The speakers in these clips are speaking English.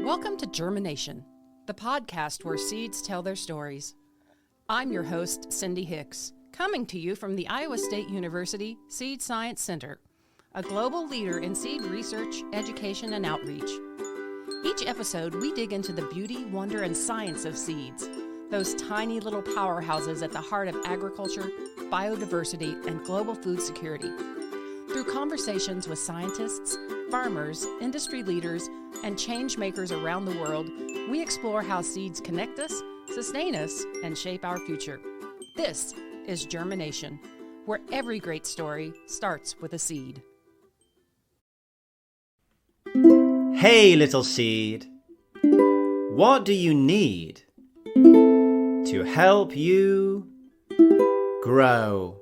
Welcome to GermiNation, the podcast where seeds tell their stories. I'm your host, Cindy Hicks, coming to you from the Iowa State University Seed Science Center, a global leader in seed research, education, and outreach. Each episode, we dig into the beauty, wonder, and science of seeds, those tiny little powerhouses at the heart of agriculture, biodiversity, and global food security. Through conversations with scientists, farmers, industry leaders, and change makers around the world, we explore how seeds connect us, sustain us, and shape our future. This is GermiNation, where every great story starts with a seed. Hey, little seed. What do you need to help you grow?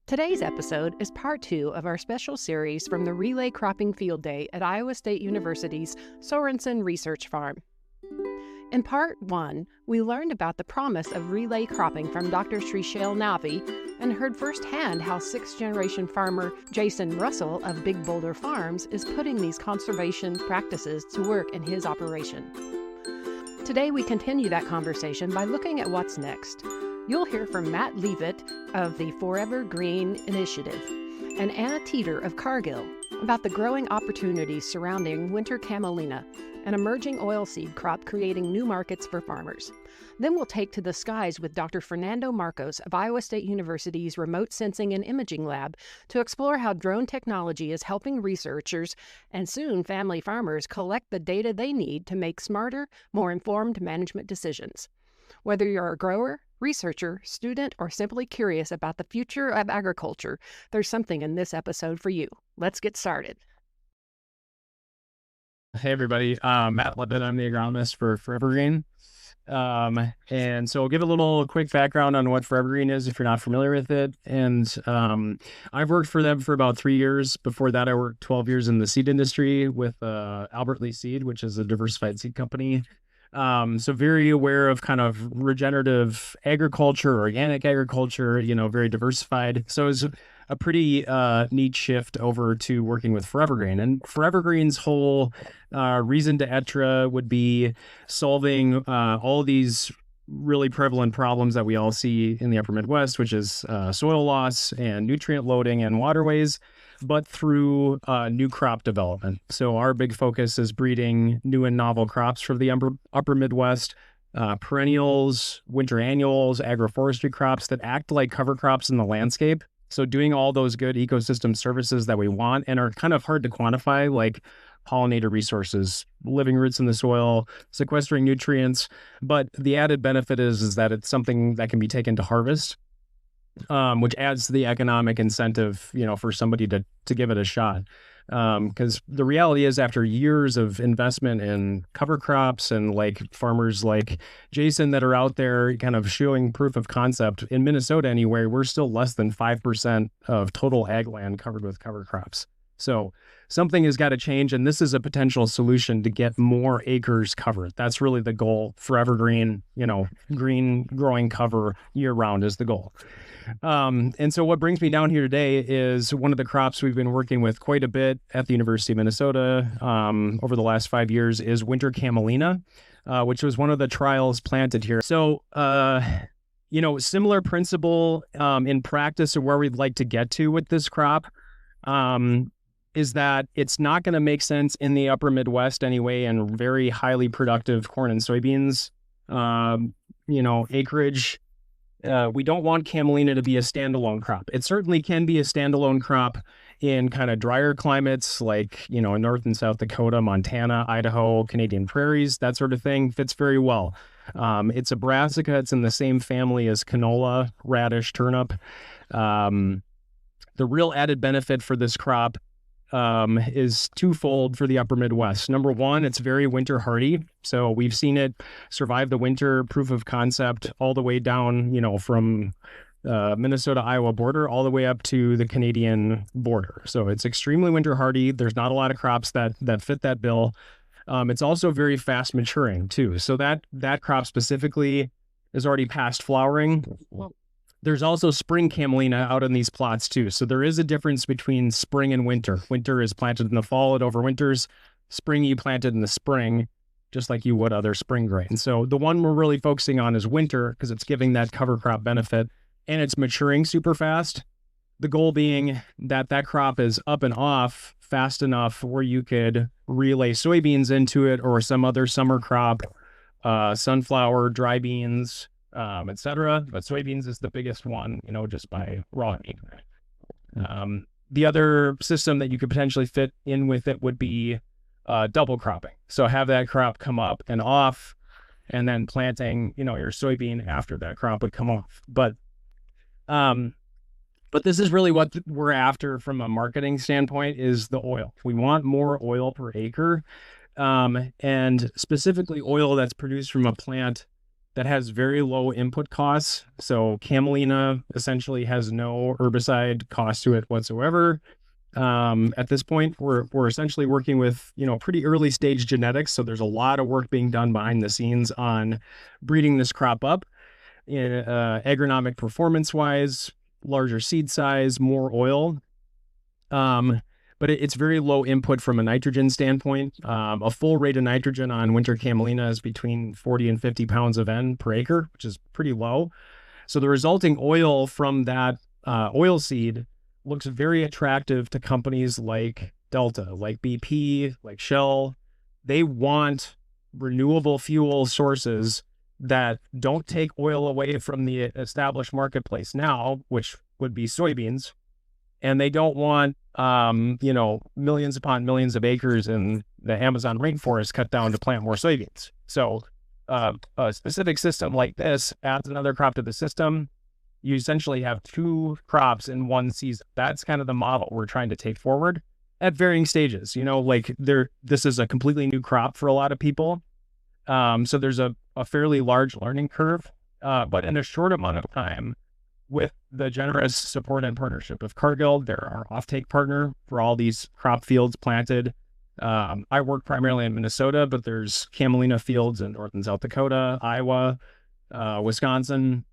Today's episode is part 2 of our special series from the Relay Cropping Field Day at Iowa State University's Sorenson Research Farm. In part 1, we learned about the promise of relay cropping from Dr. Shrishail Navi and heard firsthand how 6th-generation farmer Jason Russell of Big Boulder Farms is putting these conservation practices to work in his operation. Today, we continue that conversation by looking at what's next. You'll hear from Matt Leavitt of the Forever Green Initiative and Anna Teeter of Cargill about the growing opportunities surrounding winter camelina, an emerging oilseed crop creating new markets for farmers. Then we'll take to the skies with Dr. Fernando Marcos of Iowa State University's Remote Sensing and Imaging Lab to explore how drone technology is helping researchers and soon family farmers collect the data they need to make smarter, more informed management decisions. Whether you're a grower, researcher, student, or simply curious about the future of agriculture, there's something in this episode for you. Let's get started. Hey, everybody. Matt Leavitt. I'm the agronomist for Forever Green. And so I'll give a little quick background on what Forever Green is if you're not familiar with it. And I've worked for them for about 3 years. Before that, I worked 12 years in the seed industry with Albert Lee Seed, which is a diversified seed company. So very aware of kind of regenerative agriculture, organic agriculture, very diversified. So it was a pretty neat shift over to working with Forever Green. And Forever Green's whole reason d'etre would be solving all these really prevalent problems that we all see in the upper Midwest, which is soil loss and nutrient loading and waterways, but through new crop development. So our big focus is breeding new and novel crops for the upper Midwest, perennials, winter annuals, agroforestry crops that act like cover crops in the landscape. So doing all those good ecosystem services that we want and are kind of hard to quantify, like pollinator resources, living roots in the soil, sequestering nutrients. But the added benefit is that it's something that can be taken to harvest, which adds to the economic incentive, for somebody to give it a shot. Because the reality is, after years of investment in cover crops and like farmers like Jason that are out there kind of showing proof of concept, in Minnesota anyway, we're still less than 5% of total ag land covered with cover crops. So something has got to change, and this is a potential solution to get more acres covered. That's really the goal. Forever Green, green growing cover year round is the goal. And so what brings me down here today is one of the crops we've been working with quite a bit at the University of Minnesota over the last 5 years is winter camelina, which was one of the trials planted here. So, similar principle in practice of where we'd like to get to with this crop is that it's not going to make sense in the upper Midwest anyway, and very highly productive corn and soybeans, acreage. We don't want camelina to be a standalone crop. It certainly can be a standalone crop in kind of drier climates like, in North and South Dakota, Montana, Idaho, Canadian prairies, that sort of thing fits very well. It's a brassica. It's in the same family as canola, radish, turnip. The real added benefit for this crop is twofold for the upper Midwest. Number one, it's very winter hardy. So we've seen it survive the winter, proof of concept, all the way down, from Minnesota-Iowa border all the way up to the Canadian border. So it's extremely winter hardy. There's not a lot of crops that fit that bill. It's also very fast maturing too. So that crop specifically is already past flowering. There's also spring camelina out in these plots too. So there is a difference between spring and winter. Winter is planted in the fall, it overwinters. Spring you planted in the spring. just like you would other spring grains. So the one we're really focusing on is winter because it's giving that cover crop benefit and it's maturing super fast. The goal being that that crop is up and off fast enough where you could relay soybeans into it or some other summer crop, sunflower, dry beans, etc. But soybeans is the biggest one, just by raw meat. The other system that you could potentially fit in with it would be double cropping. So have that crop come up and off, and then planting, your soybean after that crop would come off. But this is really what we're after from a marketing standpoint is the oil. We want more oil per acre, and specifically oil that's produced from a plant that has very low input costs. So camelina essentially has no herbicide cost to it whatsoever. At this point, we're essentially working with, pretty early stage genetics. So there's a lot of work being done behind the scenes on breeding this crop up in agronomic performance wise, larger seed size, more oil. But it's very low input from a nitrogen standpoint. A full rate of nitrogen on winter camelina is between 40 and 50 pounds of N per acre, which is pretty low. So the resulting oil from that oil seed looks very attractive to companies like Delta, like BP, like Shell. They want renewable fuel sources that don't take oil away from the established marketplace now, which would be soybeans. And they don't want, millions upon millions of acres in the Amazon rainforest cut down to plant more soybeans. So a specific system like this adds another crop to the system. You essentially have two crops in one season. That's kind of the model we're trying to take forward at varying stages. This is a completely new crop for a lot of people. So there's a fairly large learning curve, but in a short amount of time, with the generous support and partnership of Cargill, they're our offtake partner for all these crop fields planted. I work primarily in Minnesota, but there's camelina fields in North and South Dakota, Iowa, Wisconsin,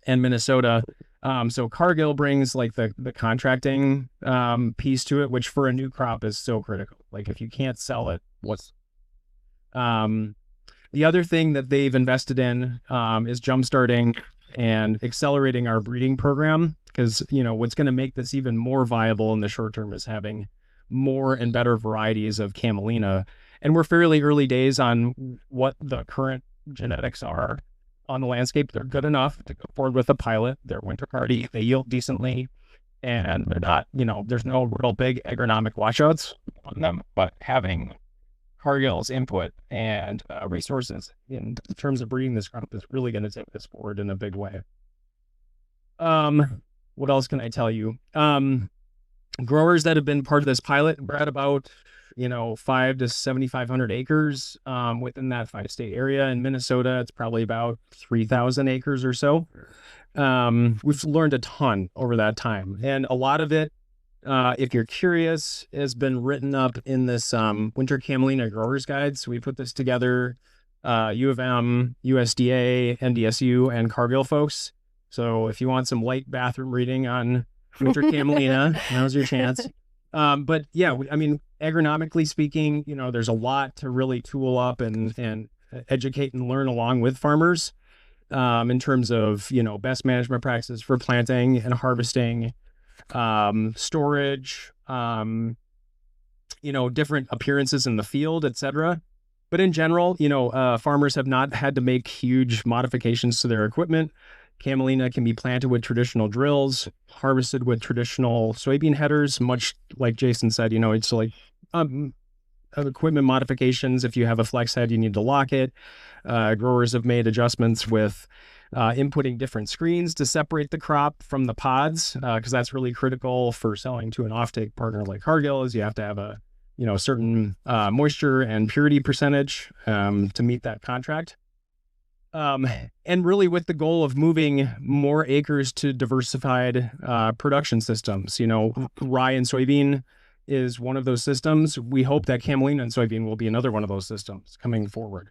and Minnesota. So Cargill brings like the contracting piece to it, which for a new crop is so critical. Like if you can't sell it, what's the other thing that they've invested in is jumpstarting and accelerating our breeding program, because what's going to make this even more viable in the short term is having more and better varieties of camelina. And we're fairly early days on what the current genetics are on the landscape. They're good enough to go forward with a pilot. They're winter hardy, they yield decently, and they're not, there's no real big agronomic washouts on them, but having Cargill's input and resources in terms of breeding this crop is really going to take this forward in a big way. What else can I tell you? Growers that have been part of this pilot, we're at about 5 to 7,500 acres within that 5-state area. In Minnesota, it's probably about 3,000 acres or so. We've learned a ton over that time, and a lot of it, if you're curious, has been written up in this Winter Camelina Growers Guide. So we put this together, U of M, USDA, NDSU, and Cargill folks. So if you want some light bathroom reading on Winter Camelina, now's your chance. But yeah, agronomically speaking, there's a lot to really tool up and educate and learn along with farmers in terms of, best management practices for planting and harvesting, storage, different appearances in the field, etc. But in general, farmers have not had to make huge modifications to their equipment. Camelina can be planted with traditional drills, harvested with traditional soybean headers, much like Jason said, it's like equipment modifications. If you have a flex head, you need to lock it. Growers have made adjustments with inputting different screens to separate the crop from the pods, because that's really critical for selling to an offtake partner like Cargill, is you have to have a certain moisture and purity percentage to meet that contract. And really with the goal of moving more acres to diversified production systems. Rye and soybean is one of those systems. We hope that camelina and soybean will be another one of those systems coming forward.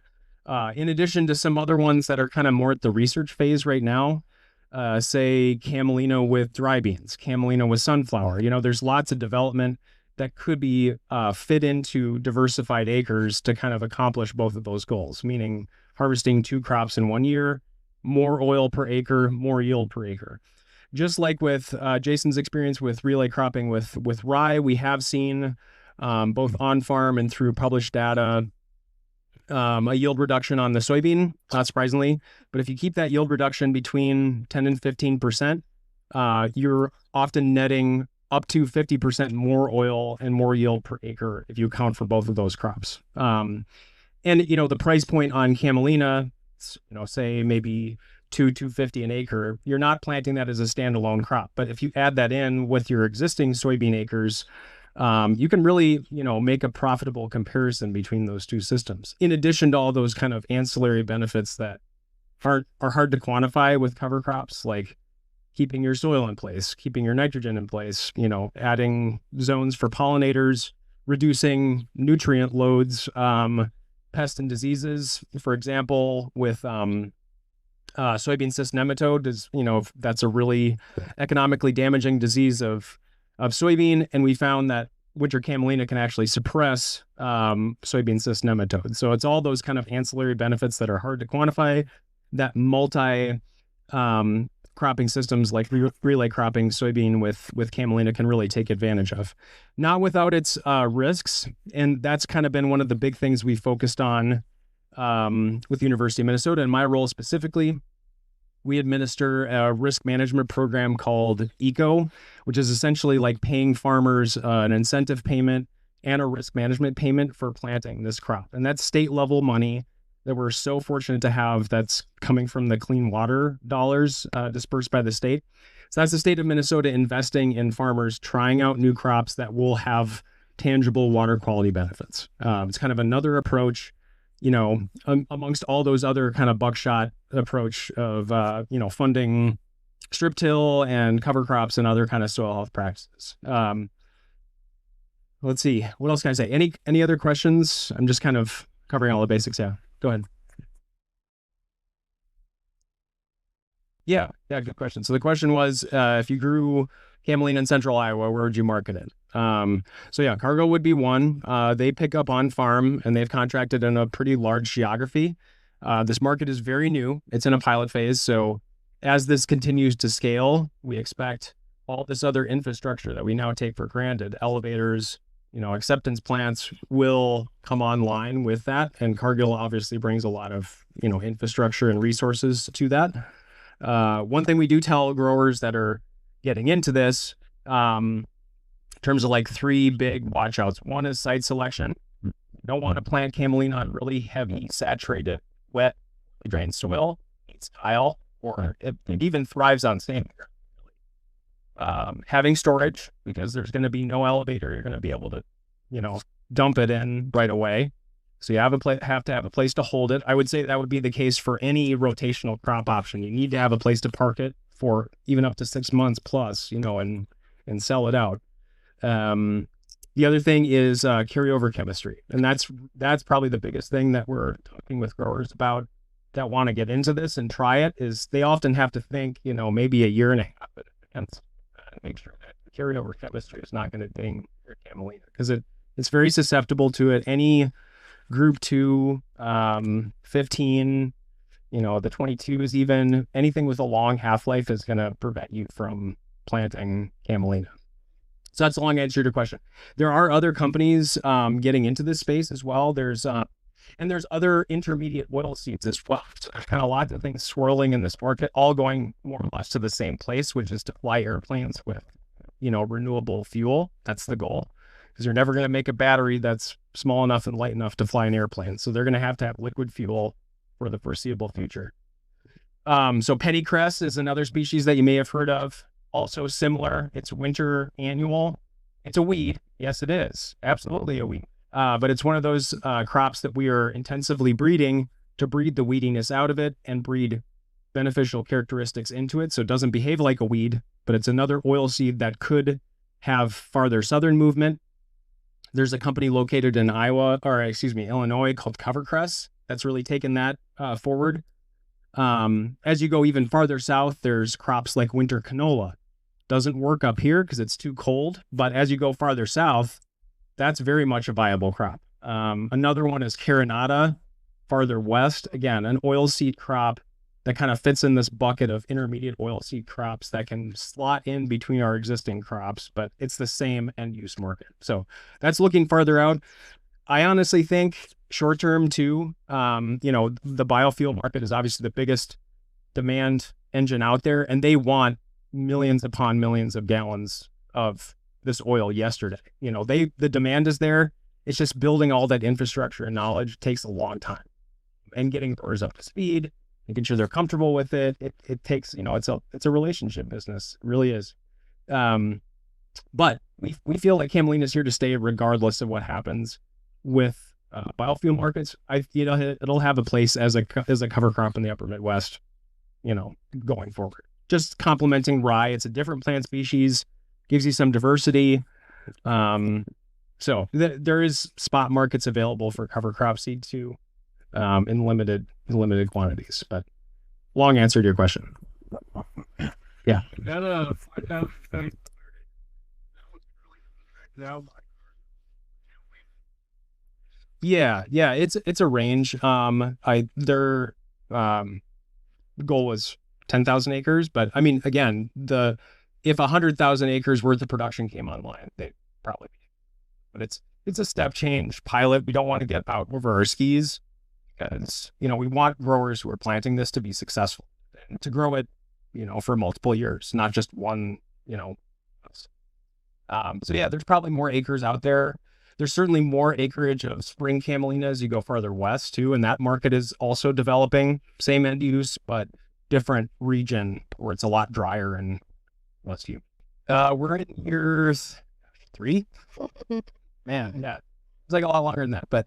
In addition to some other ones that are kind of more at the research phase right now, say camelina with dry beans, camelina with sunflower. There's lots of development that could be fit into diversified acres to kind of accomplish both of those goals, meaning harvesting 2 crops in 1 year, more oil per acre, more yield per acre. Just like with Jason's experience with relay cropping with rye, we have seen both on farm and through published data a yield reduction on the soybean, not surprisingly. But if you keep that yield reduction between 10 and 15%, you're often netting up to 50% more oil and more yield per acre if you account for both of those crops. And, the price point on camelina, say maybe $250 an acre, you're not planting that as a standalone crop. But if you add that in with your existing soybean acres, you can really, make a profitable comparison between those two systems, in addition to all those kind of ancillary benefits that are hard to quantify with cover crops, like keeping your soil in place, keeping your nitrogen in place, adding zones for pollinators, reducing nutrient loads, pests and diseases. For example, with soybean cyst nematode, that's a really economically damaging disease of soybean, and we found that winter camelina can actually suppress soybean cyst nematode. So it's all those kind of ancillary benefits that are hard to quantify that multi cropping systems like relay cropping soybean with camelina can really take advantage of. Not without its risks, and that's kind of been one of the big things we focused on with the University of Minnesota. In my role specifically, we administer a risk management program called ECO, which is essentially like paying farmers an incentive payment and a risk management payment for planting this crop. And that's state level money that we're so fortunate to have that's coming from the clean water dollars dispersed by the state. So that's the state of Minnesota investing in farmers trying out new crops that will have tangible water quality benefits. It's kind of another approach, amongst all those other kind of buckshot approach of, funding strip till and cover crops and other kind of soil health practices. Let's see, what else can I say? Any other questions? I'm just kind of covering all the basics. Yeah, go ahead. Yeah, good question. So the question was, if you grew camelina in central Iowa, where would you market it? Cargill would be one. They pick up on farm and they've contracted in a pretty large geography. This market is very new. It's in a pilot phase. So as this continues to scale, we expect all this other infrastructure that we now take for granted, elevators, acceptance plants, will come online with that. And Cargill obviously brings a lot of, infrastructure and resources to that. One thing we do tell growers that are getting into this, in terms of like 3 big watchouts. One is site selection. You don't want to plant camelina on really heavy, saturated, wet, drained soil. It's tile, or it even thrives on sand. Having storage, because there's going to be no elevator. You're going to be able to, dump it in right away. So you have to have a place to hold it. I would say that would be the case for any rotational crop option. You need to have a place to park it for even up to 6 months plus, and sell it out. The other thing is carryover chemistry. And that's probably the biggest thing that we're talking with growers about that want to get into this and try it, is they often have to think, maybe a year and a half in advance, make sure that carryover chemistry is not going to ding your camelina, because it's very susceptible to it. Any group 2, 15, the 22s, even anything with a long half-life is going to prevent you from planting camelina. So that's a long answer to your question. There are other companies getting into this space as well. There's other intermediate oil seeds as well. So there's kind of lots of things swirling in this market, all going more or less to the same place, which is to fly airplanes with, renewable fuel. That's the goal, because you're never going to make a battery that's small enough and light enough to fly an airplane. So they're going to have liquid fuel for the foreseeable future. So pennycress is another species that you may have heard of. Also similar. It's winter annual. It's a weed. Yes, it is. Absolutely a weed. But it's one of those crops that we are intensively breeding to breed the weediness out of it and breed beneficial characteristics into it. So it doesn't behave like a weed, but it's another oil seed that could have farther southern movement. There's a company located in Illinois called Covercress that's really taken that forward. As you go even farther south, there's crops like winter canola. Doesn't work up here because it's too cold, but as you go farther south, that's very much a viable crop. Another one is carinata, farther west. Again, an oilseed crop that kind of fits in this bucket of intermediate oilseed crops that can slot in between our existing crops, but it's the same end use market. So that's looking farther out. I honestly think short term too, the biofuel market is obviously the biggest demand engine out there, and they want millions upon millions of gallons of this oil yesterday. The demand is there. It's just building all that infrastructure and knowledge takes a long time, and getting growers up to speed, making sure they're comfortable with it. It takes, it's a relationship business. It really is. But we feel like camelina is here to stay regardless of what happens with biofuel markets. It'll have a place as a cover crop in the upper Midwest, going forward. Just complementing rye. It's a different plant species, gives you some diversity. So there is spot markets available for cover crop seed too, in limited quantities. But long answer to your question. Yeah. Yeah. It's a range. Their goal was 10,000 acres, but I mean, again, if 100,000 acres worth of production came online, they'd probably be. But it's a step change pilot. We don't want to get out over our skis, because we want growers who are planting this to be successful and to grow it, for multiple years, not just one. So yeah, there's probably more acres out there. There's certainly more acreage of spring camelina as you go farther west too, and that market is also developing. Same end use, but different region where it's a lot drier and less humid. We're in year 3. Man, yeah, it's like a lot longer than that. But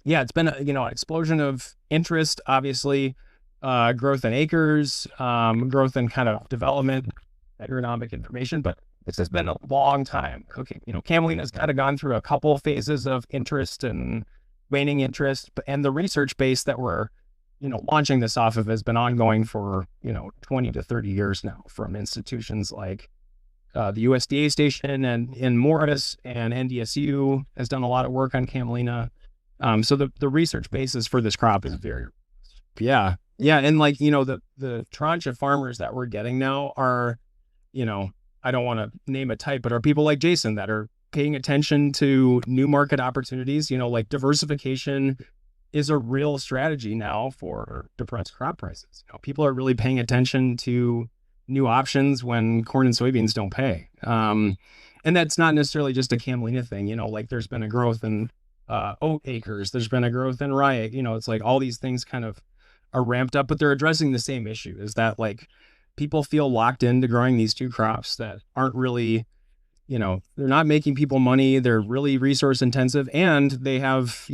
yeah, it's been an explosion of interest. Obviously, growth in acres, growth in kind of development, agronomic information, but this has been a long time cooking. Camelina has kind of gone through a couple phases of interest and waning interest, and the research base that we're, launching this off of has been ongoing for, 20 to 30 years now, from institutions like the USDA station and in Morris, and NDSU has done a lot of work on camelina. So the research basis for this crop is very, yeah. And the tranche of farmers that we're getting now are, I don't want to name a type, but are people like Jason that are paying attention to new market opportunities. Like diversification is a real strategy now for depressed crop prices. People are really paying attention to new options when corn and soybeans don't pay. And that's not necessarily just a camelina thing. There's been a growth in oat acres. There's been a growth in rye. It's like all these things kind of are ramped up, but they're addressing the same issue, is that people feel locked into growing these two crops that aren't really, they're not making people money. They're really resource intensive, and they have,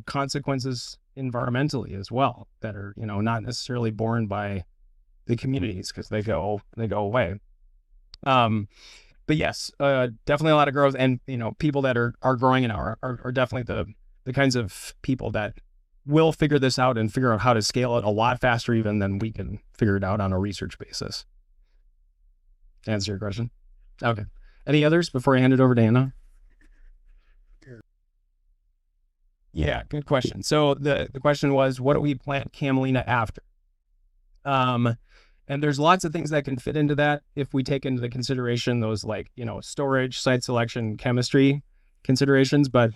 consequences environmentally as well that are, not necessarily borne by the communities, because they go away. But yes, definitely a lot of growth, and, people that are growing it are definitely the kinds of people that will figure this out and figure out how to scale it a lot faster even than we can figure it out on a research basis. Answer your question? Okay. Any others before I hand it over to Anna? Yeah, good question. So the question was, what do we plant camelina after? And there's lots of things that can fit into that if we take into the consideration those storage, site selection, chemistry considerations. But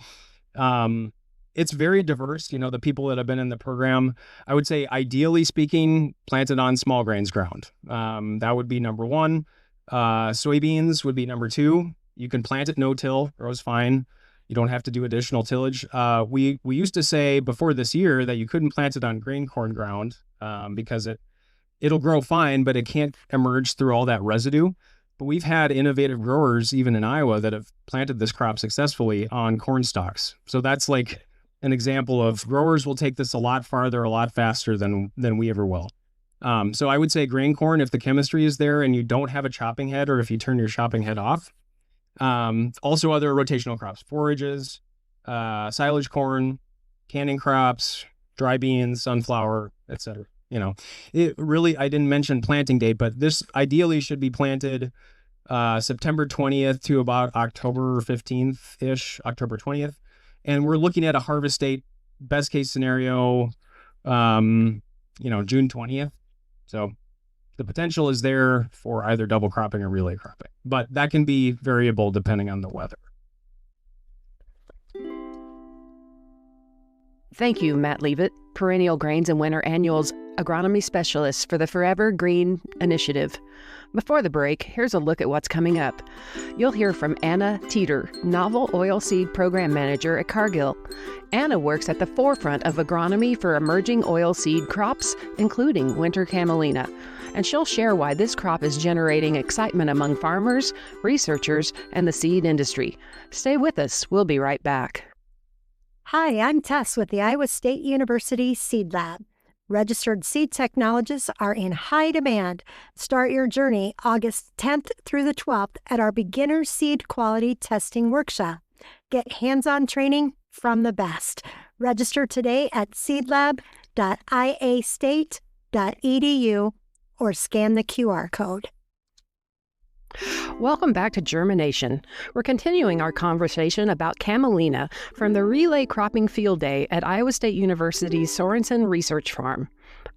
it's very diverse. The people that have been in the program, I would say, ideally speaking, planted on small grains ground. That would be number 1. Soybeans would be number 2. You can plant it no-till, grows fine. You don't have to do additional tillage. We used to say before this year that you couldn't plant it on grain corn ground because it'll grow fine, but it can't emerge through all that residue. But we've had innovative growers, even in Iowa, that have planted this crop successfully on corn stalks. So that's an example of growers will take this a lot farther, a lot faster than we ever will. So I would say grain corn, if the chemistry is there and you don't have a chopping head, or if you turn your chopping head off. Also other rotational crops, forages, silage corn, canning crops, dry beans, sunflower, etc. It really, I didn't mention planting date, but this ideally should be planted September 20th to about October 15th-ish, October 20th. And we're looking at a harvest date, best case scenario, June 20th. So the potential is there for either double cropping or relay cropping, but that can be variable depending on the weather. Thank you, Matt Leavitt, Perennial Grains and Winter Annuals Agronomy Specialist for the Forever Green Initiative. Before the break, here's a look at what's coming up. You'll hear from Anna Teeter, Novel Oilseed Program Manager at Cargill. Anna works at the forefront of agronomy for emerging oilseed crops, including winter camelina, and she'll share why this crop is generating excitement among farmers, researchers, and the seed industry. Stay with us. We'll be right back. Hi, I'm Tess with the Iowa State University Seed Lab. Registered seed technologists are in high demand. Start your journey August 10th through the 12th at our Beginner Seed Quality Testing Workshop. Get hands-on training from the best. Register today at seedlab.iastate.edu or scan the QR code. Welcome back to GermiNation. We're continuing our conversation about camelina from the Relay Cropping Field Day at Iowa State University's Sorenson Research Farm.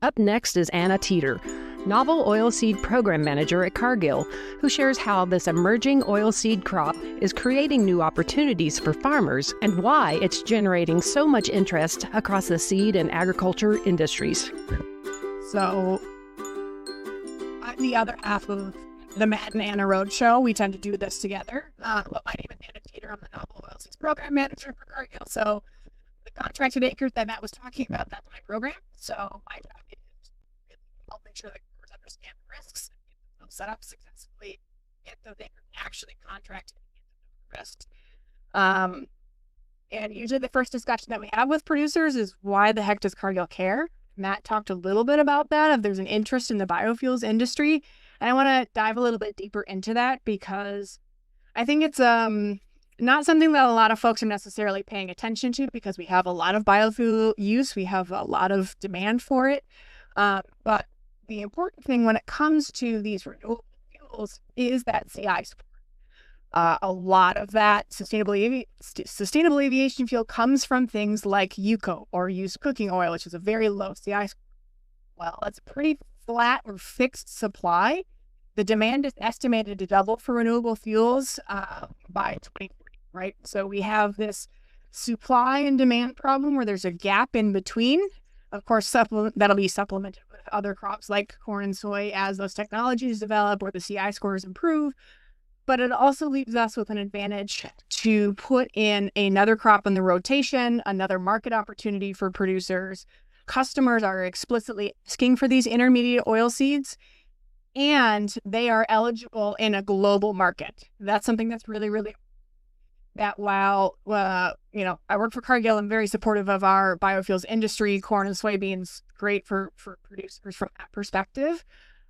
Up next is Anna Teeter, Novel Oilseed Program Manager at Cargill, who shares how this emerging oilseed crop is creating new opportunities for farmers and why it's generating so much interest across the seed and agriculture industries. So, I'm the other half of the Matt and Anna Roadshow. We tend to do this together. My name is Anna Teeter. I'm the Novel Oilseeds Program Manager for Cargill. So the contracted acres that Matt was talking about, that's my program. So my job is really help make sure that growers understand the risks, get them set up successfully, get those acres actually contracted, and get them risks. And usually the first discussion that we have with producers is, why the heck does Cargill care? Matt talked a little bit about that, if there's an interest in the biofuels industry. And I want to dive a little bit deeper into that because I think it's not something that a lot of folks are necessarily paying attention to, because we have a lot of biofuel use. We have a lot of demand for it. But the important thing when it comes to these renewable fuels is that CI score. A lot of that sustainable aviation fuel comes from things like UCO, or used cooking oil, which is a very low CI score. Well, it's a pretty flat or fixed supply. The demand is estimated to double for renewable fuels by 2040, right? So we have this supply and demand problem where there's a gap in between. Of course, that'll be supplemented with other crops like corn and soy as those technologies develop or the CI scores improve. But it also leaves us with an advantage to put in another crop in the rotation, another market opportunity for producers. Customers are explicitly asking for these intermediate oil seeds, and they are eligible in a global market. That's something that's really, really, that while, I work for Cargill, I'm very supportive of our biofuels industry, corn and soybeans, great for producers from that perspective.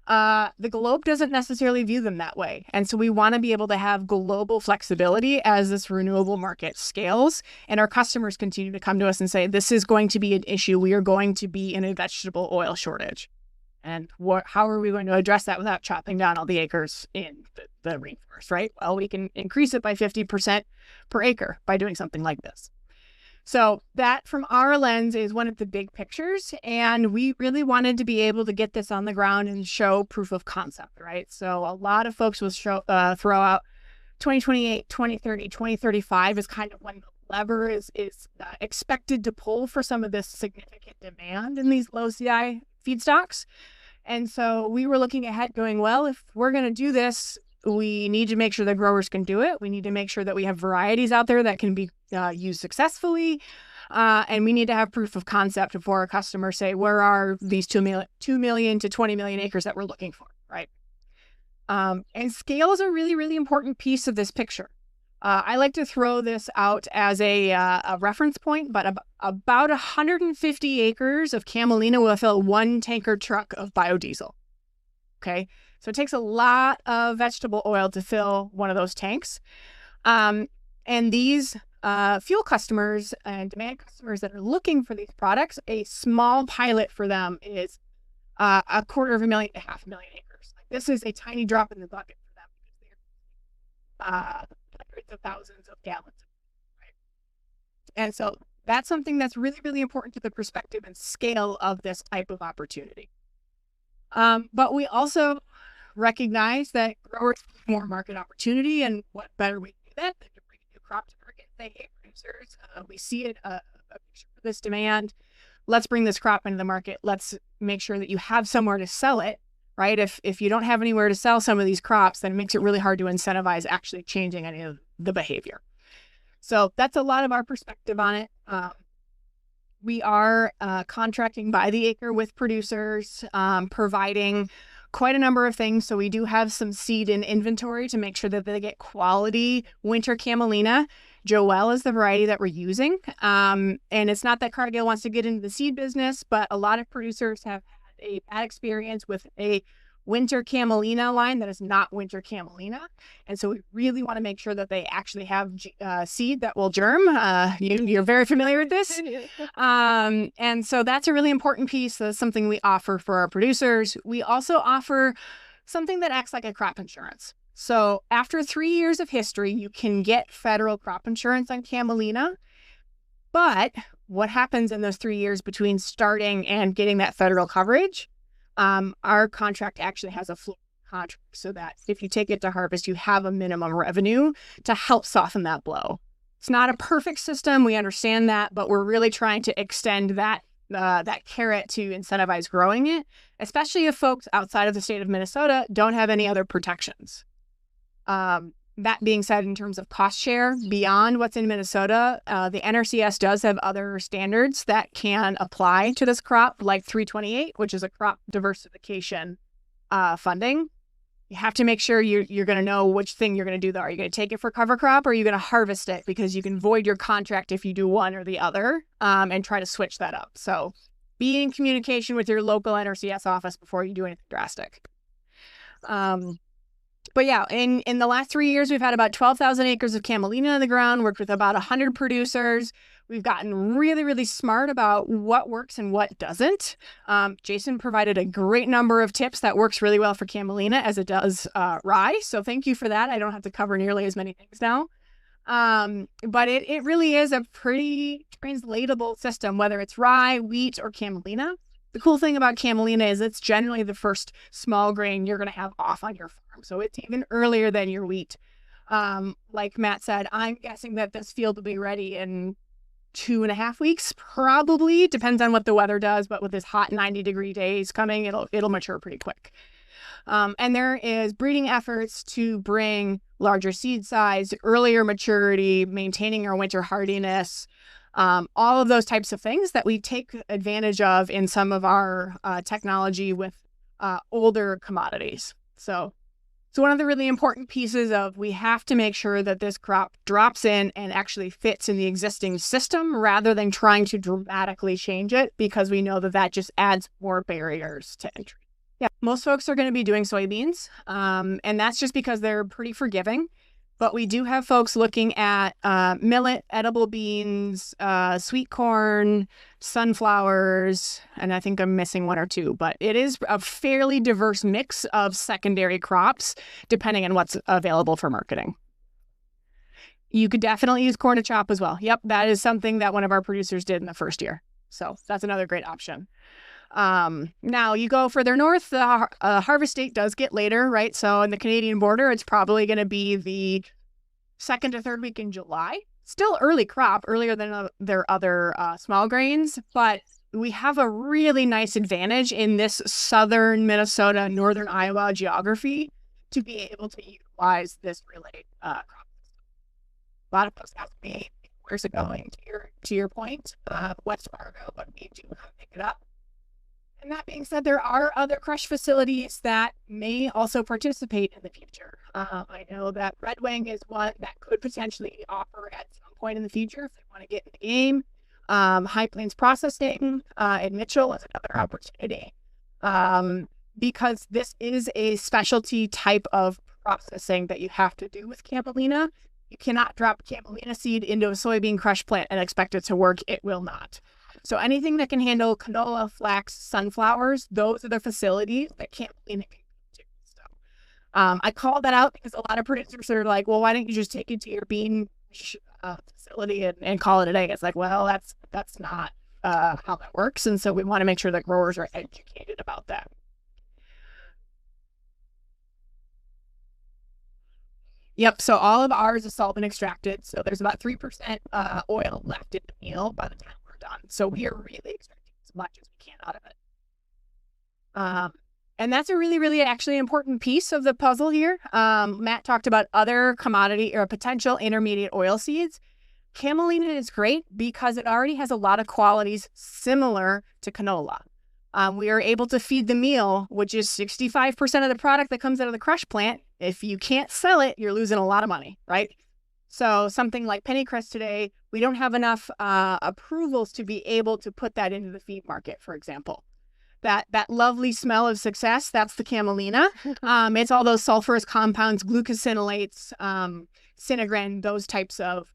The globe doesn't necessarily view them that way. And so we want to be able to have global flexibility as this renewable market scales and our customers continue to come to us and say, this is going to be an issue. We are going to be in a vegetable oil shortage. And how are we going to address that without chopping down all the acres in the rainforest, right? Well, we can increase it by 50% per acre by doing something like this. So that, from our lens, is one of the big pictures. And we really wanted to be able to get this on the ground and show proof of concept, right? So a lot of folks will throw out 2028, 2030, 2035 is kind of when the lever is expected to pull for some of this significant demand in these low CI feedstocks. And so we were looking ahead going, well, if we're going to do this, we need to make sure that growers can do it. We need to make sure that we have varieties out there that can be used successfully. And we need to have proof of concept before our customers say, where are these 2 million to 20 million acres that we're looking for, right? And scale is a really, really important piece of this picture. I like to throw this out as a reference point, but about 150 acres of camelina will fill one tanker truck of biodiesel. Okay, so it takes a lot of vegetable oil to fill one of those tanks. And these fuel customers and demand customers that are looking for these products, a small pilot for them is 250,000 to 500,000 acres. Like, this is a tiny drop in the bucket for them because they're hundreds of thousands of gallons. Right? And so that's something that's really, really important to the perspective and scale of this type of opportunity. But we also recognize that growers have more market opportunity, and what better way to do that than to bring a new crop to market. Say, hey, producers, we see it, a picture for this demand. Let's bring this crop into the market. Let's make sure that you have somewhere to sell it, right? If you don't have anywhere to sell some of these crops, then it makes it really hard to incentivize actually changing any of the behavior. So that's a lot of our perspective on it. We are contracting by the acre with producers, providing quite a number of things. So we do have some seed in inventory to make sure that they get quality winter camelina. Joelle is the variety that we're using. And it's not that Cargill wants to get into the seed business, but a lot of producers have had a bad experience with a winter camelina line that is not winter camelina. And so we really want to make sure that they actually have seed that will germ. You're very familiar with this. And so that's a really important piece. That's something we offer for our producers. We also offer something that acts like a crop insurance. So after 3 years of history, you can get federal crop insurance on camelina. But what happens in those 3 years between starting and getting that federal coverage? Our contract actually has a floor contract so that if you take it to harvest, you have a minimum revenue to help soften that blow. It's not a perfect system. We understand that, but we're really trying to extend that carrot to incentivize growing it, especially if folks outside of the state of Minnesota don't have any other protections. That being said, in terms of cost share, beyond what's in Minnesota, the NRCS does have other standards that can apply to this crop, like 328, which is a crop diversification funding. You have to make sure you're going to know which thing you're going to do, though. Are you going to take it for cover crop, or are you going to harvest it? Because you can void your contract if you do one or the other, and try to switch that up. So be in communication with your local NRCS office before you do anything drastic. But yeah, in the last 3 years, we've had about 12,000 acres of camelina in the ground, worked with about 100 producers. We've gotten really, really smart about what works and what doesn't. Jason provided a great number of tips that works really well for camelina as it does rye. So thank you for that. I don't have to cover nearly as many things now. But it really is a pretty translatable system, whether it's rye, wheat, or camelina. The cool thing about camelina is it's generally the first small grain you're going to have off on your farm. So it's even earlier than your wheat. Like Matt said, I'm guessing that this field will be ready in 2.5 weeks, probably. Depends on what the weather does, but with this hot 90-degree days coming, it'll mature pretty quick. And there is breeding efforts to bring larger seed size, earlier maturity, maintaining our winter hardiness, all of those types of things that we take advantage of in some of our technology with older commodities. So one of the really important pieces of we have to make sure that this crop drops in and actually fits in the existing system rather than trying to dramatically change it, because we know that just adds more barriers to entry. Yeah, most folks are going to be doing soybeans, and that's just because they're pretty forgiving. But we do have folks looking at millet, edible beans, sweet corn, sunflowers, and I think I'm missing one or two. But it is a fairly diverse mix of secondary crops, depending on what's available for marketing. You could definitely use corn to chop as well. Yep, that is something that one of our producers did in the first year. So that's another great option. Now you go further north, the harvest date does get later, right? So in the Canadian border, it's probably going to be the 2nd to 3rd week in July. Still early crop, earlier than their other small grains, but we have a really nice advantage in this southern Minnesota, northern Iowa geography to be able to utilize this relay crop system. A lot of folks ask me, where's it going? To your point, West Fargo, but we do not pick it up. And that being said, there are other crush facilities that may also participate in the future. I know that Red Wing is one that could potentially offer at some point in the future if they want to get in the game. High Plains Processing in Mitchell is another opportunity, because this is a specialty type of processing that you have to do with camelina. You cannot drop camelina seed into a soybean crush plant and expect it to work. It will not. So anything that can handle canola, flax, sunflowers, those are the facilities that camelina can do. I called that out because a lot of producers are like, well, why don't you just take it to your bean facility and call it a day? It's like, well, that's not how that works. And so we want to make sure that growers are educated about that. Yep. So all of ours is solvent extracted. So there's about 3% oil left in the meal by the time we're done. So we are really extracting as much as we can out of it. And that's a really, really actually important piece of the puzzle here. Matt talked about other commodity or potential intermediate oil seeds. Camelina is great because it already has a lot of qualities similar to canola. We are able to feed the meal, which is 65% of the product that comes out of the crush plant. If you can't sell it, you're losing a lot of money, right? So something like pennycress today, we don't have enough approvals to be able to put that into the feed market, for example. That lovely smell of success, that's the camelina. It's all those sulfurous compounds, glucosinolates, synagrin, those types of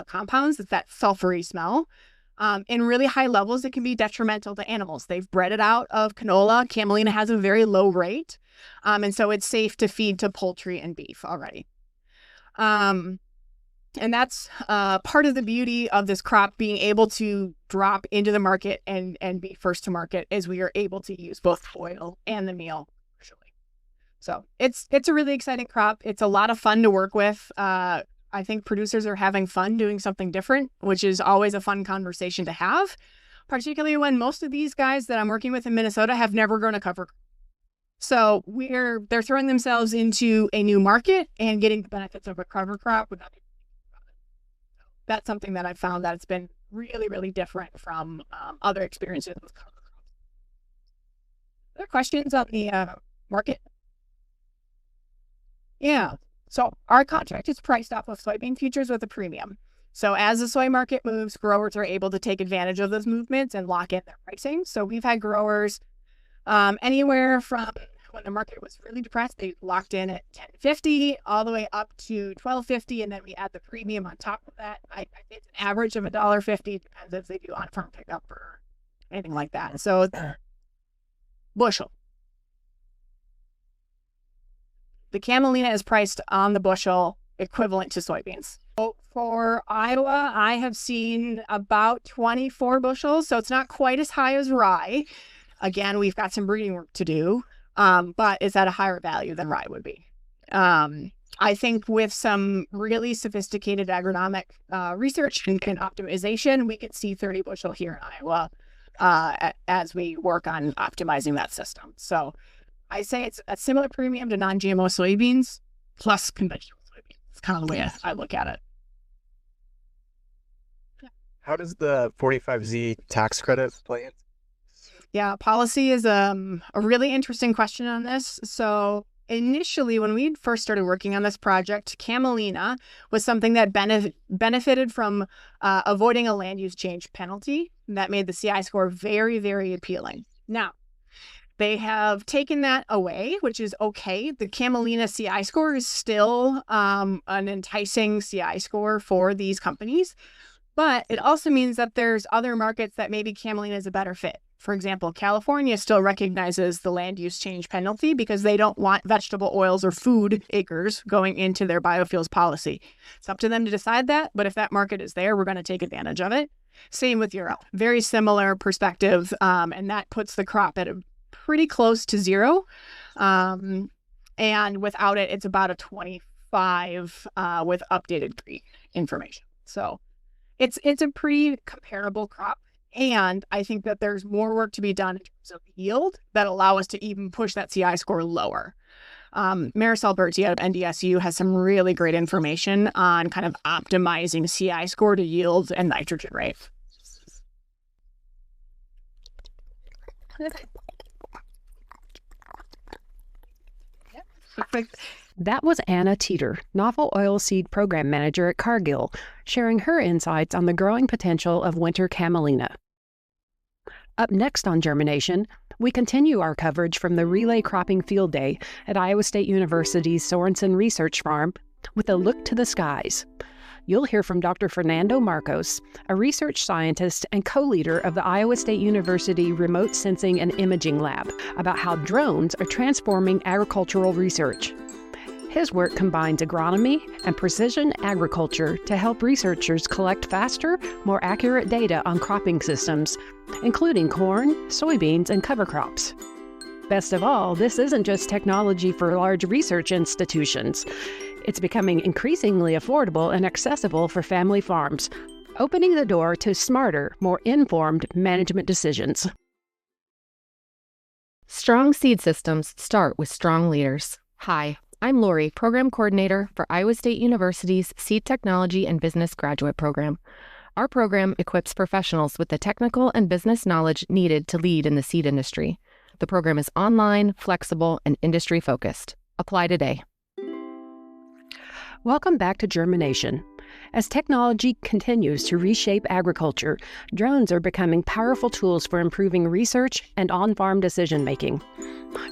compounds. It's that sulfury smell. In really high levels, it can be detrimental to animals. They've bred it out of canola. Camelina has a very low rate. And so it's safe to feed to poultry and beef already. And that's part of the beauty of this crop being able to drop into the market and be first to market, is we are able to use both oil and the meal commercially. So it's a really exciting crop. It's a lot of fun to work with. I think producers are having fun doing something different, which is always a fun conversation to have, particularly when most of these guys that I'm working with in Minnesota have never grown a cover crop. So they're throwing themselves into a new market and getting the benefits of a cover crop without even thinking about it. So that's something that I've found that it's been really, really different from other experiences with cover crops. Other questions on the market? Yeah. So our contract is priced off of soybean futures with a premium. So as the soy market moves, growers are able to take advantage of those movements and lock in their pricing. So we've had growers anywhere from when the market was really depressed, they locked in at $10.50 all the way up to $12.50, and then we add the premium on top of that. I think it's an average of $1.50. Depends if they do on-farm pickup or anything like that. So bushel. The camelina is priced on the bushel equivalent to soybeans. So for Iowa, I have seen about 24 bushels, so it's not quite as high as rye. Again, we've got some breeding work to do, but it's at a higher value than rye would be. I think with some really sophisticated agronomic research and optimization, we could see 30 bushel here in Iowa as we work on optimizing that system. So I say it's a similar premium to non-GMO soybeans plus conventional soybeans. It's kind of the way I look at it. Yeah. How does the 45Z tax credit play in? Yeah, policy is a really interesting question on this. So initially, when we first started working on this project, camelina was something that benefited from avoiding a land use change penalty. That made the CI score very, very appealing. Now, they have taken that away, which is okay. The camelina CI score is still an enticing CI score for these companies, but it also means that there's other markets that maybe camelina is a better fit. For example, California still recognizes the land use change penalty because they don't want vegetable oils or food acres going into their biofuels policy. It's up to them to decide that, but if that market is there, we're going to take advantage of it. Same with Europe. Very similar perspective, and that puts the crop at a pretty close to zero. And without it, it's about a 25 with updated green information. So it's a pretty comparable crop. And I think that there's more work to be done in terms of yield that allow us to even push that CI score lower. Marisol Berti out of NDSU has some really great information on kind of optimizing CI score to yield and nitrogen rate. That was Anna Teeter, Novel Oilseed Program Manager at Cargill, sharing her insights on the growing potential of winter camelina. Up next on GermiNation, we continue our coverage from the Relay Cropping Field Day at Iowa State University's Sorenson Research Farm with a look to the skies. You'll hear from Dr. Fernando Marcos, a research scientist and co-leader of the Iowa State University Remote Sensing and Imaging Lab, about how drones are transforming agricultural research. His work combines agronomy and precision agriculture to help researchers collect faster, more accurate data on cropping systems, including corn, soybeans, and cover crops. Best of all, this isn't just technology for large research institutions. It's becoming increasingly affordable and accessible for family farms, opening the door to smarter, more informed management decisions. Strong seed systems start with strong leaders. Hi, I'm Mauri, Program Coordinator for Iowa State University's Seed Technology and Business Graduate Program. Our program equips professionals with the technical and business knowledge needed to lead in the seed industry. The program is online, flexible, and industry-focused. Apply today. Welcome back to GermiNation. As technology continues to reshape agriculture, drones are becoming powerful tools for improving research and on-farm decision-making.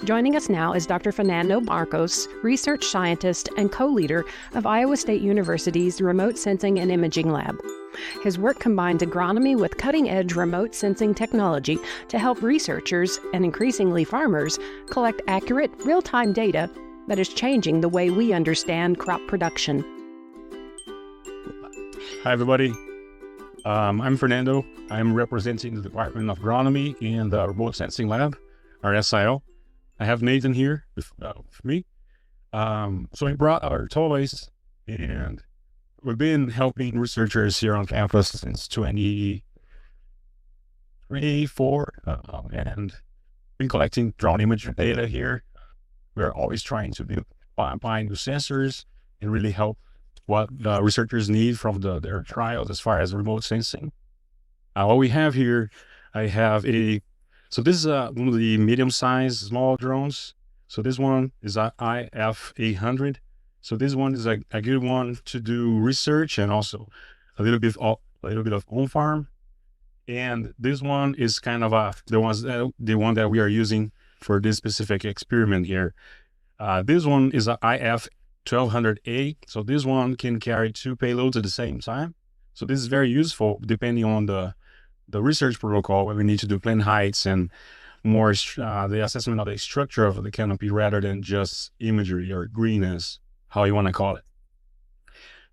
Joining us now is Dr. Fernando Marcos, research scientist and co-leader of Iowa State University's Remote Sensing and Imaging Lab. His work combines agronomy with cutting-edge remote sensing technology to help researchers, and increasingly farmers, collect accurate, real-time data that is changing the way we understand crop production. Hi, everybody. I'm Fernando. I'm representing the Department of Agronomy in the Remote Sensing Lab, our SIO. I have Nathan here with me. So we brought our toys, and we've been helping researchers here on campus since 2024, and been collecting drone image data here. We're always trying to find new sensors and really help what the researchers need from their trials as far as remote sensing. What we have here, so this is one of the medium-sized small drones. So this one is a IF 800. So this one is a good one to do research and also a little bit of on-farm. And this one is kind of the one that we are using for this specific experiment here. This one is a IF 1200A. So this one can carry 2 payloads at the same time. So this is very useful depending on the research protocol where we need to do plant heights and more the assessment of the structure of the canopy rather than just imagery or greenness, how you want to call it.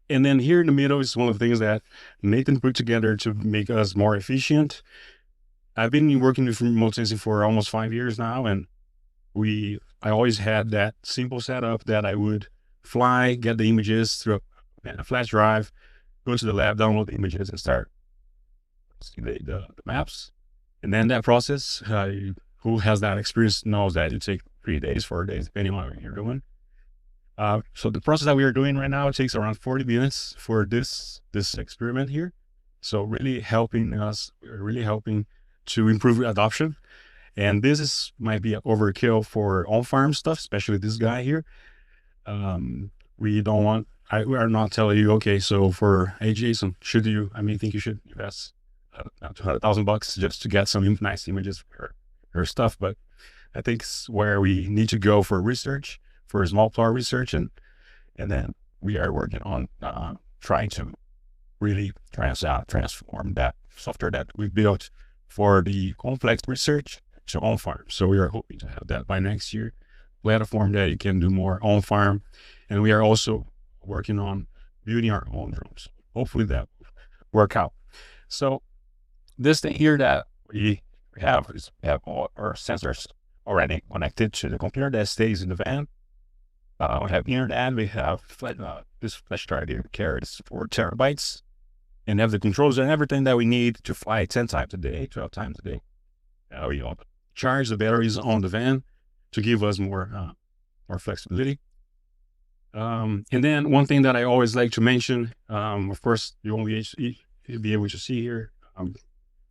And then here in the middle is one of the things that Nathan put together to make us more efficient. I've been working with remote sensing for almost 5 years now, and I always had that simple setup that I would fly, get the images through a flash drive, go to the lab, download the images, and start see the maps. And then that process, who has that experience knows that it takes 3 days, 4 days, depending on what you're doing. So the process that we are doing right now, it takes around 40 minutes for this experiment here. So really helping to improve adoption. And this might be an overkill for on-farm stuff, especially this guy here. We are not telling you, okay, so for Jason, think you should invest $200,000 just to get some nice images for her stuff. But I think it's where we need to go for research, for small plow research. And then we are working on trying to really transform that software that we built for the complex research to on-farm. So we are hoping to have that by next year. Platform that you can do more on-farm. And we are also working on building our own drones. Hopefully that will work out. So this thing here that we have all our sensors already connected to the computer that stays in the van. We have internet, we have this flash drive here carries 4 terabytes and have the controls and everything that we need to fly 10 times a day, 12 times a day. We charge the batteries on the van to give us more flexibility. And then one thing that I always like to mention, of course, you won't be able to see here,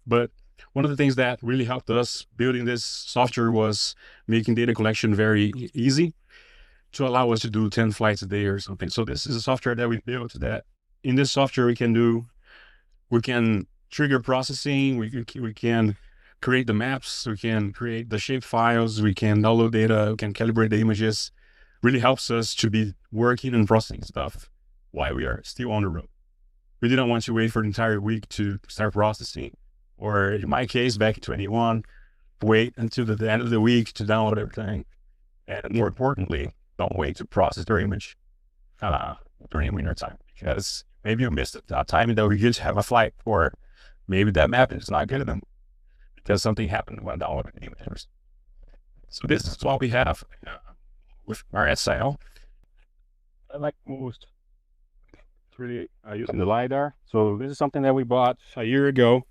but one of the things that really helped us building this software was making data collection very easy to allow us to do 10 flights a day or something. So this is a software that we built that in this software we can trigger processing, we can create the maps, we can create the shape files, we can download data, we can calibrate the images. Really helps us to be working and processing stuff while we are still on the road. We didn't want to wait for the entire week to start processing, or in my case, back in 21, wait until the end of the week to download everything. And more importantly, don't wait to process their image during winter time, because maybe you missed that time that we just have a flight, or maybe that map is not good enough because something happened when downloading the images. So this is what we have with our SIL. I like most. It's really using the LiDAR. So this is something that we bought a year ago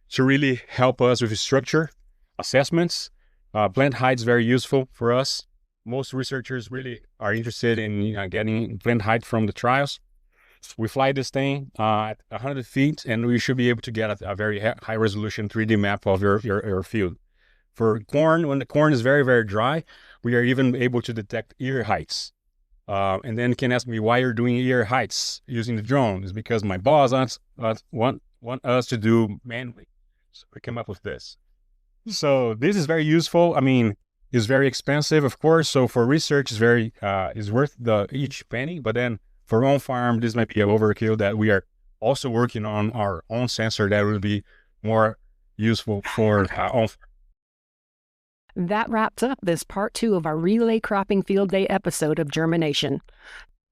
to really help us with structure assessments. Plant height is very useful for us. Most researchers really are interested in getting plant height from the trials. We fly this thing at 100 feet, and we should be able to get a very high resolution 3D map of your field. For corn, when the corn is very, very dry, we are even able to detect ear heights. And then you can ask me why you're doing ear heights using the drone. It's because my boss want us to do manually. So we came up with this. So this is very useful. I mean, it's very expensive, of course. So for research, it's very is worth each penny. But then for on farm, this might be an overkill that we are also working on our own sensor that will be more useful for on farm. That wraps up this part 2 of our Relay Cropping Field Day episode of GermiNation.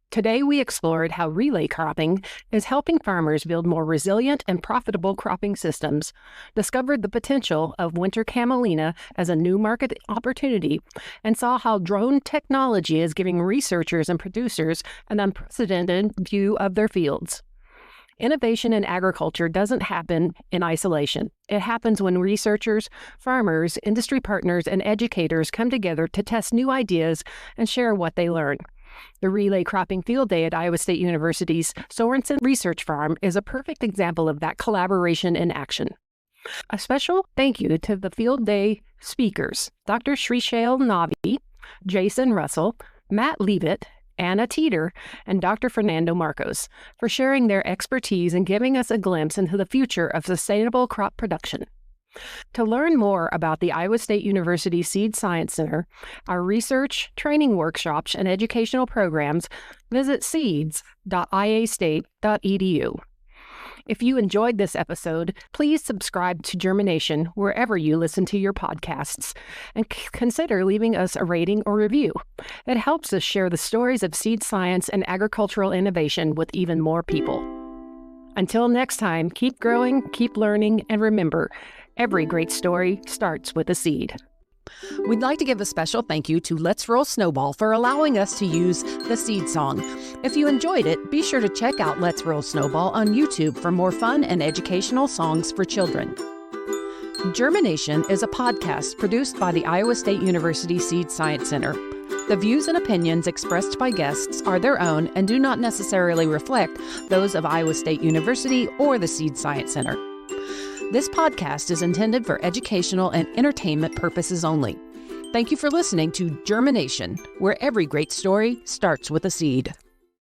Today we explored how relay cropping is helping farmers build more resilient and profitable cropping systems, discovered the potential of winter camelina as a new market opportunity, and saw how drone technology is giving researchers and producers an unprecedented view of their fields. Innovation in agriculture doesn't happen in isolation. It happens when researchers, farmers, industry partners, and educators come together to test new ideas and share what they learn. The Relay Cropping Field Day at Iowa State University's Sorenson Research Farm is a perfect example of that collaboration in action. A special thank you to the Field Day speakers, Dr. Shrishail Navi, Jason Russell, Matt Leavitt, Anna Teeter, and Dr. Fernando Marcos for sharing their expertise and giving us a glimpse into the future of sustainable crop production. To learn more about the Iowa State University Seed Science Center, our research, training workshops, and educational programs, visit seeds.iastate.edu. If you enjoyed this episode, please subscribe to GermiNation wherever you listen to your podcasts, and consider leaving us a rating or review. It helps us share the stories of seed science and agricultural innovation with even more people. Until next time, keep growing, keep learning, and remember, every great story starts with a seed. We'd like to give a special thank you to Let's Roll Snowball for allowing us to use the seed song. If you enjoyed it, be sure to check out Let's Roll Snowball on YouTube for more fun and educational songs for children. GermiNation is a podcast produced by the Iowa State University Seed Science Center. The views and opinions expressed by guests are their own and do not necessarily reflect those of Iowa State University or the Seed Science Center. This podcast is intended for educational and entertainment purposes only. Thank you for listening to GermiNation, where every great story starts with a seed.